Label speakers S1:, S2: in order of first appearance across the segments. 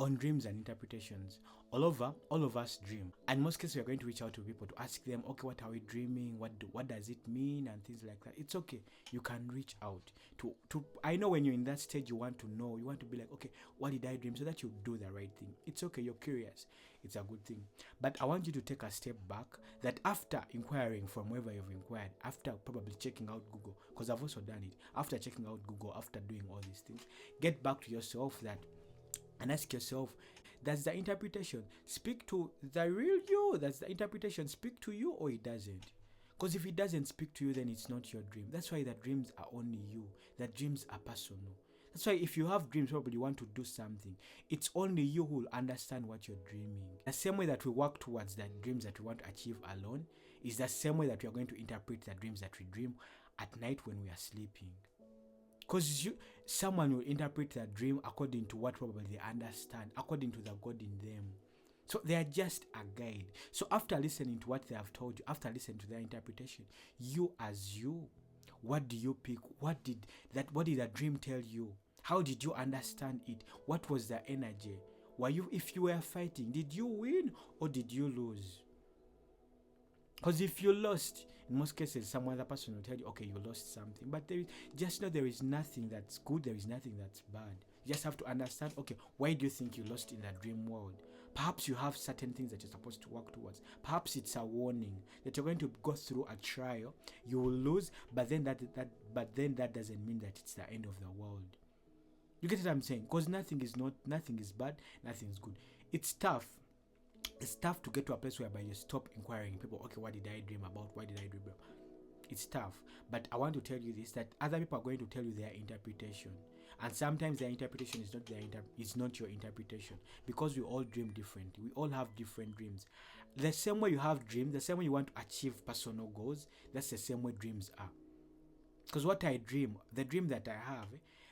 S1: on dreams and interpretations. All of us dream. And in most cases, we're going to reach out to people to ask them, okay, what are we dreaming? What does it mean? And things like that. It's okay. You can reach out to. I know when you're in that stage, you want to know. You want to be like, okay, what did I dream? So that you do the right thing. It's okay. You're curious. It's a good thing. But I want you to take a step back. That after inquiring from wherever you've inquired, after probably checking out Google, because I've also done it. After checking out Google, after doing all these things, get back to yourself and ask yourself, does the interpretation speak to the real you? Does the interpretation speak to you, or it doesn't? Because if it doesn't speak to you, then it's not your dream. That's why the dreams are only you. The dreams are personal. That's why if you have dreams, probably you want to do something, it's only you who will understand what you're dreaming. The same way that we work towards the dreams that we want to achieve alone is the same way that we are going to interpret the dreams that we dream at night when we are sleeping. Because someone will interpret the dream according to what probably they understand, according to the God in them. So they are just a guide. So after listening to what they have told you, after listening to their interpretation, you as you, what do you pick? What did the dream tell you? How did you understand it? What was the energy? If you were fighting, did you win or did you lose? Because if you lost, in most cases, some other person will tell you, okay, you lost something. But just know there is nothing that's good, there is nothing that's bad. You just have to understand, okay, why do you think you lost in the dream world? Perhaps you have certain things that you're supposed to work towards. Perhaps it's a warning that you're going to go through a trial. You will lose, but then that doesn't mean that it's the end of the world. You get what I'm saying? Because nothing is bad, nothing is good. It's tough. It's tough to get to a place whereby you stop inquiring people, okay, what did I dream about? Why did I dream about? It's tough. But I want to tell you this, that other people are going to tell you their interpretation. And sometimes their interpretation is not your interpretation. Because we all dream differently. We all have different dreams. The same way you have dreams, the same way you want to achieve personal goals, that's the same way dreams are. Because what I dream, the dream that I have,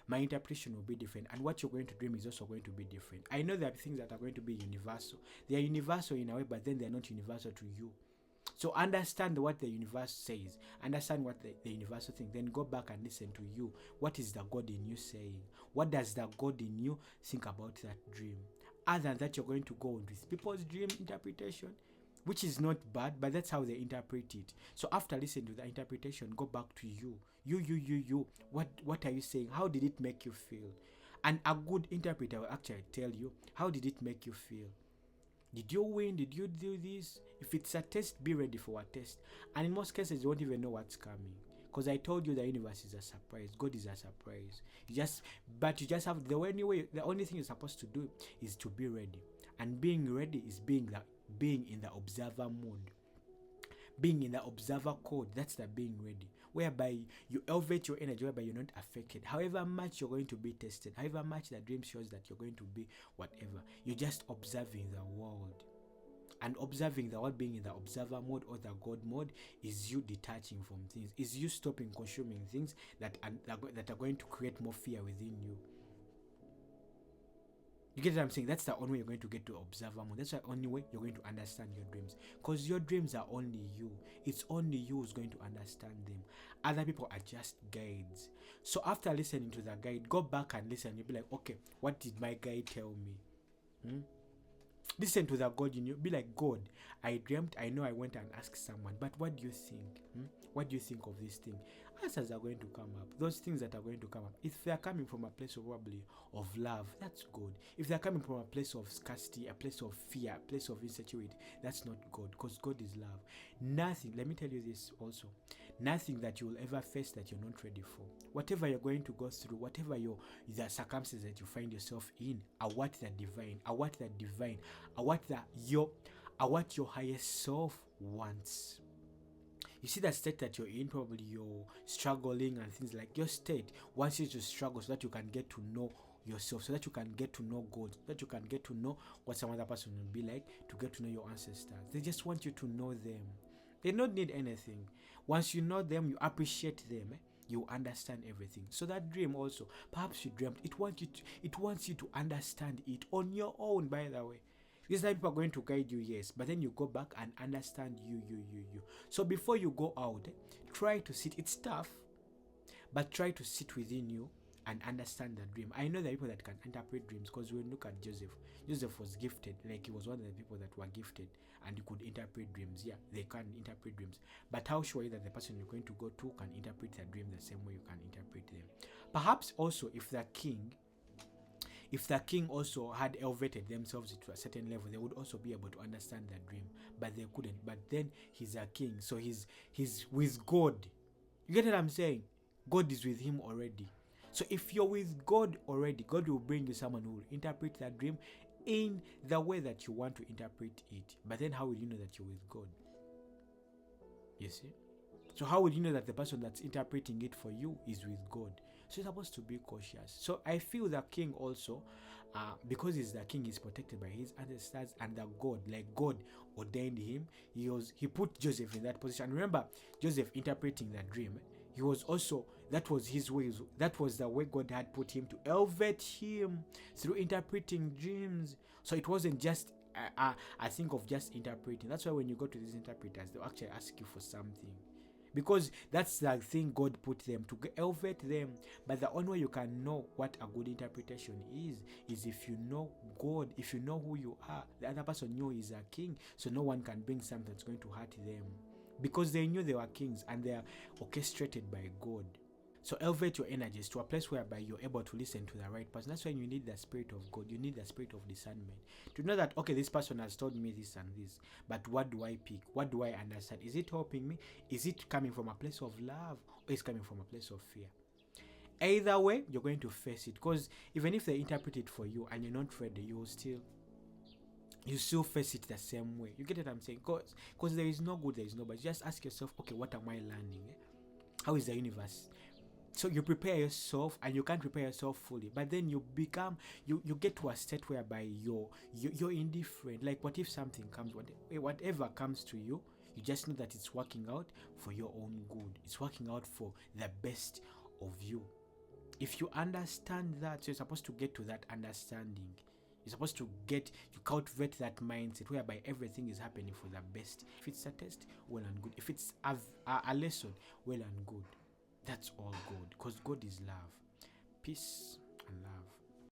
S1: my interpretation will be different, and what you're going to dream is also going to be different. I know there are things that are going to be universal. They are universal in a way, but then they are not universal to you. So understand what the universe says. Understand what the universal thing. Then go back and listen to you. What is the God in you saying? What does the God in you think about that dream? Other than that, you're going to go on with people's dream interpretation, which is not bad, but that's how they interpret it. So after listening to the interpretation, go back to you. You. What are you saying? How did it make you feel? And a good interpreter will actually tell you, how did it make you feel? Did you win? Did you do this? If it's a test, be ready for a test. And in most cases, you won't even know what's coming. Because I told you the universe is a surprise. God is a surprise. You just have the only thing you're supposed to do is to be ready. And being ready is being in the observer mode. Being in the observer code, that's the being ready. Whereby you elevate your energy, whereby you're not affected. However much you're going to be tested, however much the dream shows that you're going to be whatever, you're just observing the world. And observing the world, being in the observer mode or the God mode, is you detaching from things, is you stopping consuming things that are going to create more fear within you. You get what I'm saying? That's the only way you're going to get to observer mode. That's the only way you're going to understand your dreams. Because your dreams are only you. It's only you who's going to understand them. Other people are just guides. So after listening to the guide, go back and listen. You'll be like, okay, what did my guide tell me? Listen to the God in you. Be like, God, I dreamt. I know I went and asked someone, but what do you think? What do you think of this thing? Answers are going to come up. Those things that are going to come up, if they are coming from a place of probably of love, that's good. If they are coming from a place of scarcity, a place of fear, a place of insecurity, that's not God, because God is love. Nothing, let me tell you this also, nothing that you will ever face that you're not ready for. Whatever you're going to go through, whatever the circumstances that you find yourself in, are what the divine, what your highest self wants. You see that state that you're in, probably you're struggling and things like, your state wants you to struggle so that you can get to know yourself, so that you can get to know God, so that you can get to know what some other person will be like, to get to know your ancestors. They just want you to know them. They don't need anything. Once you know them, you appreciate them, you understand everything. So that dream also, perhaps you dreamt, it wants you to understand it on your own, by the way. These people are going to guide you, yes, but then you go back and understand you. So before you go out, try to sit. It's tough, but try to sit within you and understand the dream. I know there are people that can interpret dreams, because when we look at Joseph, Joseph was gifted, like he was one of the people that were gifted and he could interpret dreams. Yeah, they can interpret dreams. But how sure are you that the person you're going to go to can interpret the dream the same way you can interpret them? Perhaps also if the king also had elevated themselves to a certain level, they would also be able to understand the dream, but they couldn't. But then he's a king, so he's with God. You get what I'm saying? God is with him already. So if you're with God already, God will bring you someone who will interpret that dream in the way that you want to interpret it. But then how will you know that you're with God? You see? So how would you know that the person that's interpreting it for you is with God? So you're supposed to be cautious. So I feel the king also, because he's the king, he's protected by his ancestors and the God, like God ordained him. He put Joseph in that position. Remember, Joseph interpreting that dream, he was also, that was his way, that was the way God had put him to elevate him through interpreting dreams. So it wasn't just I think of just interpreting. That's why when you go to these interpreters, they'll actually ask you for something, because that's the thing God put them to elevate them. But the only way you can know what a good interpretation is if you know God, if you know who you are. The other person knew he's a king, so no one can bring something that's going to hurt them, because they knew they were kings and they are orchestrated by God. So elevate your energies to a place whereby you're able to listen to the right person. That's when you need the Spirit of God. You need the Spirit of discernment to know that, okay, this person has told me this and this, but what do I pick? What do I understand? Is it helping me? Is it coming from a place of love, or is it coming from a place of fear? Either way, you're going to face it, because even if they interpret it for you and you're not ready, you still face it the same way. You get what I'm saying? Because there is no good, there is no bad. Just ask yourself, okay, what am I learning? How is the universe? So you prepare yourself, and you can't prepare yourself fully, but then you get to a state whereby you're indifferent. Like, what if something comes, whatever comes to you, you just know that it's working out for your own good. It's working out for the best of you. If you understand that, so you're supposed to get to that understanding. You're supposed to cultivate that mindset whereby everything is happening for the best. If it's a test, well and good. If it's a lesson, well and good. That's all God, because God is love. Peace and love.